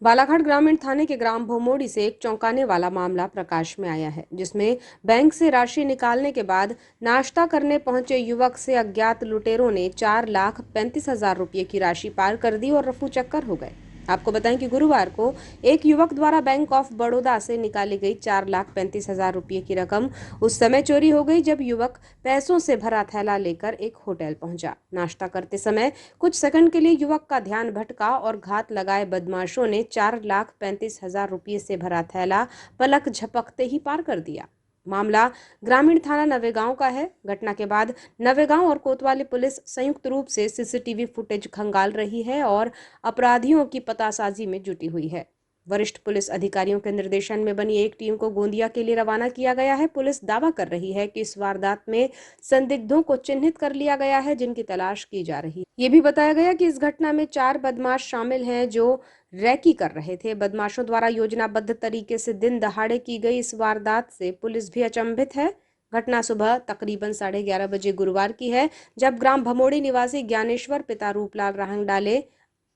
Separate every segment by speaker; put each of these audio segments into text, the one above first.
Speaker 1: बालाघाट ग्रामीण थाने के ग्राम भोमोड़ी से एक चौंकाने वाला मामला प्रकाश में आया है, जिसमें बैंक से राशि निकालने के बाद नाश्ता करने पहुंचे युवक से अज्ञात लुटेरों ने 4,35,000 रुपये की राशि पार कर दी और रफू चक्कर हो गए। आपको बताएं कि गुरुवार को एक युवक द्वारा बैंक ऑफ बड़ौदा से निकाली गई 4,35,000 रुपये की रकम उस समय चोरी हो गई जब युवक पैसों से भरा थैला लेकर एक होटल पहुंचा। नाश्ता करते समय कुछ सेकंड के लिए युवक का ध्यान भटका और घात लगाए बदमाशों ने 4,35,000 रुपये से भरा थैला पलक झपकते ही पार कर दिया। मामला ग्रामीण थाना नवेगांव का है। घटना के बाद नवेगांव और कोतवाली पुलिस संयुक्त रूप से सीसीटीवी फुटेज खंगाल रही है और अपराधियों की पतासाजी में जुटी हुई है। वरिष्ठ पुलिस अधिकारियों के निर्देशन में बनी एक टीम को गोंदिया के लिए रवाना किया गया है। पुलिस दावा कर रही है कि इस वारदात में संदिग्धों को चिन्हित कर लिया गया है, जिनकी तलाश की जा रही है। ये भी बताया गया कि इस घटना में 4 बदमाश शामिल हैं जो रैकी कर रहे थे। बदमाशों द्वारा योजनाबद्ध तरीके से दिन दहाड़े की गई इस वारदात से पुलिस भी अचंभित है। घटना सुबह तकरीबन 11:30 बजे गुरुवार की है, जब ग्राम भमोड़ी निवासी ज्ञानेश्वर पिता रूपलाल राहंगडाले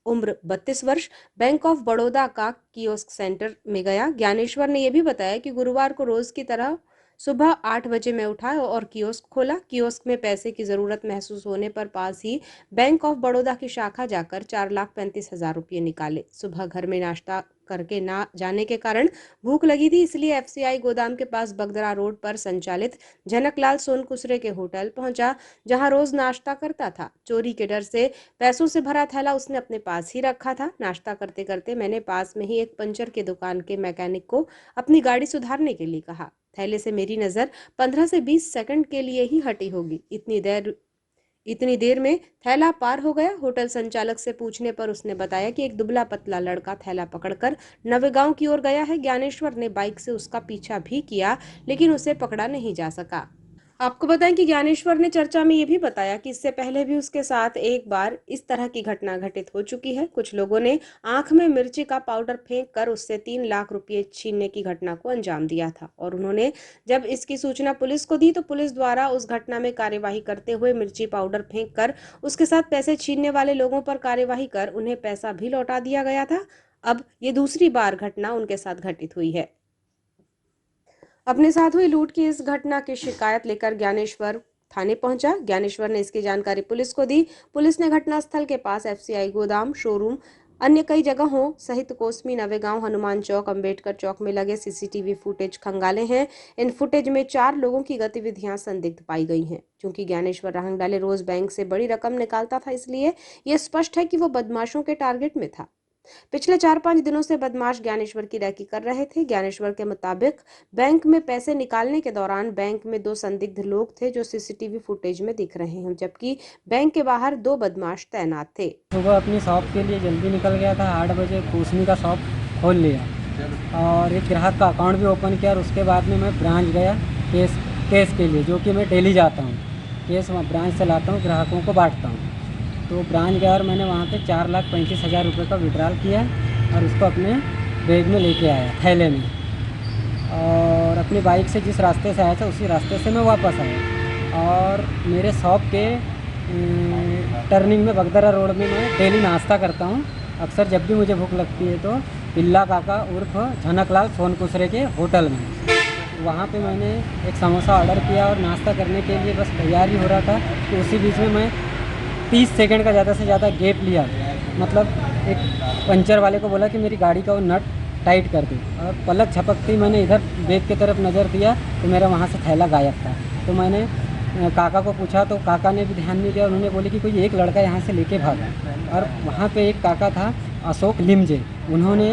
Speaker 1: उम्र 32 वर्ष बैंक ऑफ बड़ौदा का कियोस्क सेंटर में गया। ज्ञानेश्वर ने यह भी बताया कि गुरुवार को रोज की तरह सुबह 8 बजे मैं उठा और कियोस्क खोला। कियोस्क में पैसे की जरूरत महसूस होने पर पास ही बैंक ऑफ बड़ौदा की शाखा जाकर 4,35,000 रुपये निकाले। सुबह घर में नाश्ता करके ना जाने के कारण भूख लगी थी, इसलिए एफसीआई गोदाम के पास बगदरा रोड पर संचालित जनकलाल सोनकुसरे के होटल पहुंचा, जहां रोज नाश्ता करता था। चोरी के डर से पैसों से भरा थैला उसने अपने पास ही रखा था। नाश्ता करते करते मैंने पास में ही एक पंचर की दुकान के मैकेनिक को अपनी गाड़ी सुधारने के लिए कहा। थैले से मेरी नजर 15 से 20 सेकंड के लिए ही हटी होगी। इतनी देर में थैला पार हो गया। होटल संचालक से पूछने पर उसने बताया कि एक दुबला पतला लड़का थैला पकड़कर नवेगांव की ओर गया है। ज्ञानेश्वर ने बाइक से उसका पीछा भी किया, लेकिन उसे पकड़ा नहीं जा सका। आपको बताएं कि ज्ञानेश्वर ने चर्चा में ये भी बताया कि इससे पहले भी उसके साथ एक बार इस तरह की घटना घटित हो चुकी है। कुछ लोगों ने आंख में मिर्ची का पाउडर फेंक कर उससे 3 लाख रुपए छीनने की घटना को अंजाम दिया था और उन्होंने जब इसकी सूचना पुलिस को दी तो पुलिस द्वारा उस घटना में कार्यवाही करते हुए मिर्ची पाउडर फेंक कर उसके साथ पैसे छीनने वाले लोगों पर कार्यवाही कर उन्हें पैसा भी लौटा दिया गया था। अब ये दूसरी बार घटना उनके साथ घटित हुई है। अपने साथ हुई लूट की इस घटना की शिकायत लेकर ज्ञानेश्वर थाने पहुंचा। ज्ञानेश्वर ने इसकी जानकारी पुलिस को दी। पुलिस ने घटनास्थल के पास एफसीआई गोदाम, शोरूम, अन्य कई जगहों सहित कोसमी, नवेगांव, हनुमान चौक, अंबेडकर चौक में लगे सीसीटीवी फुटेज खंगाले हैं। इन फुटेज में 4 लोगों की गतिविधियां संदिग्ध पाई गई हैं। क्योंकि ज्ञानेश्वर राहंगडाले रोज बैंक से बड़ी रकम निकालता था, इसलिए यह स्पष्ट है कि वो बदमाशों के टारगेट में था। पिछले 4-5 दिनों से बदमाश ज्ञानेश्वर की रैकी कर रहे थे। ज्ञानेश्वर के मुताबिक बैंक में पैसे निकालने के दौरान बैंक में 2 संदिग्ध लोग थे जो सीसीटीवी फुटेज में दिख रहे हैं, जबकि बैंक के बाहर 2 बदमाश तैनात थे।
Speaker 2: सुबह अपनी शॉप के लिए जल्दी निकल गया था। 8 बजे कोसमी का शॉप खोल लिया और एक ग्राहक का अकाउंट भी ओपन किया और उसके बाद में मैं ब्रांच गया केस के लिए, जो कि मैं डेली जाता हूँ। केस ब्रांच से लाता हूँ, ग्राहकों को बांटता हूँ। तो ब्रांच गया और मैंने वहाँ पे 4,35,000 रुपये का विड्रॉल किया और उसको अपने बैग में लेके आया, थैले में, और अपनी बाइक से जिस रास्ते से आया था उसी रास्ते से मैं वापस आया। और मेरे शॉप के टर्निंग में बगदरा रोड में मैं डेली नाश्ता करता हूँ। अक्सर जब भी मुझे भूख लगती है तो पिल्ला काका उर्फ जनकलाल सोनकुसरे के होटल में, वहाँ पे मैंने एक समोसा ऑर्डर किया और नाश्ता करने के लिए बस तैयार ही हो रहा था कि उसी बीच में मैं 30 सेकंड का ज़्यादा से ज़्यादा गैप लिया। मतलब एक पंचर वाले को बोला कि मेरी गाड़ी का वो नट टाइट कर दे, और पलक झपकते ही मैंने इधर बैग की तरफ नज़र दिया तो मेरा वहाँ से थैला गायब था। तो मैंने काका को पूछा तो काका ने भी ध्यान नहीं दिया। उन्होंने बोले कि कोई एक लड़का यहाँ से लेके भागा, और वहाँ पे एक काका था अशोक लिमजे, उन्होंने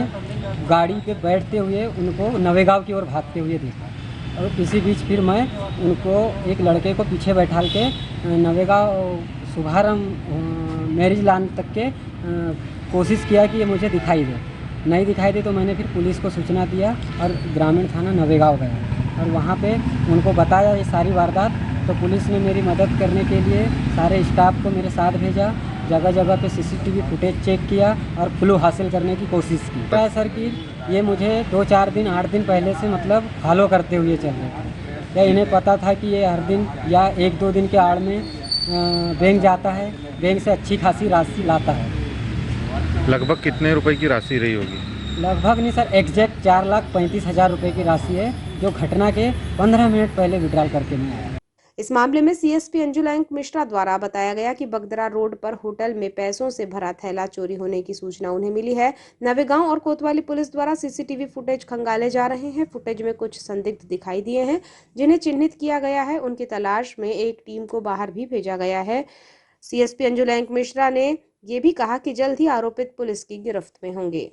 Speaker 2: गाड़ी पे बैठते हुए उनको नवेगांव की ओर भागते हुए देखा। और इसी बीच फिर मैं उनको एक लड़के को पीछे बैठा के नवेगांव शुभारंभ मैरिज लॉन तक के कोशिश किया कि ये मुझे दिखाई दे। नहीं दिखाई दे तो मैंने फिर पुलिस को सूचना दिया और ग्रामीण थाना नवेगांव गया और वहाँ पे उनको बताया ये सारी वारदात। तो पुलिस ने मेरी मदद करने के लिए सारे स्टाफ को मेरे साथ भेजा, जगह जगह पे सीसीटीवी फुटेज चेक किया और क्लू हासिल करने की कोशिश की। क्या है सर कि ये मुझे 2-4 दिन 8 दिन पहले से मतलब फॉलो करते हुए चल रहे थे। क्या इन्हें पता था कि ये हर दिन या 1-2 दिन के आड़ में बैंक जाता है, बैंक से अच्छी खासी राशि लाता है।
Speaker 3: लगभग कितने रुपए की राशि रही होगी?
Speaker 2: लगभग नहीं सर, एग्जैक्ट 4,35,000 रुपये की राशि है, जो घटना के 15 मिनट पहले विड्रॉल करके मैं आया।
Speaker 1: इस मामले में सीएसपी अंजुलैंक मिश्रा द्वारा बताया गया कि बगदरा रोड पर होटल में पैसों से भरा थैला चोरी होने की सूचना उन्हें मिली है। नवेगांव और कोतवाली पुलिस द्वारा सीसीटीवी फुटेज खंगाले जा रहे हैं। फुटेज में कुछ संदिग्ध दिखाई दिए हैं जिन्हें चिन्हित किया गया है। उनकी तलाश में एक टीम को बाहर भी भेजा गया है। सीएसपी अंजुलैंक मिश्रा ने ये भी कहा कि जल्द ही आरोपित पुलिस की गिरफ्त में होंगे।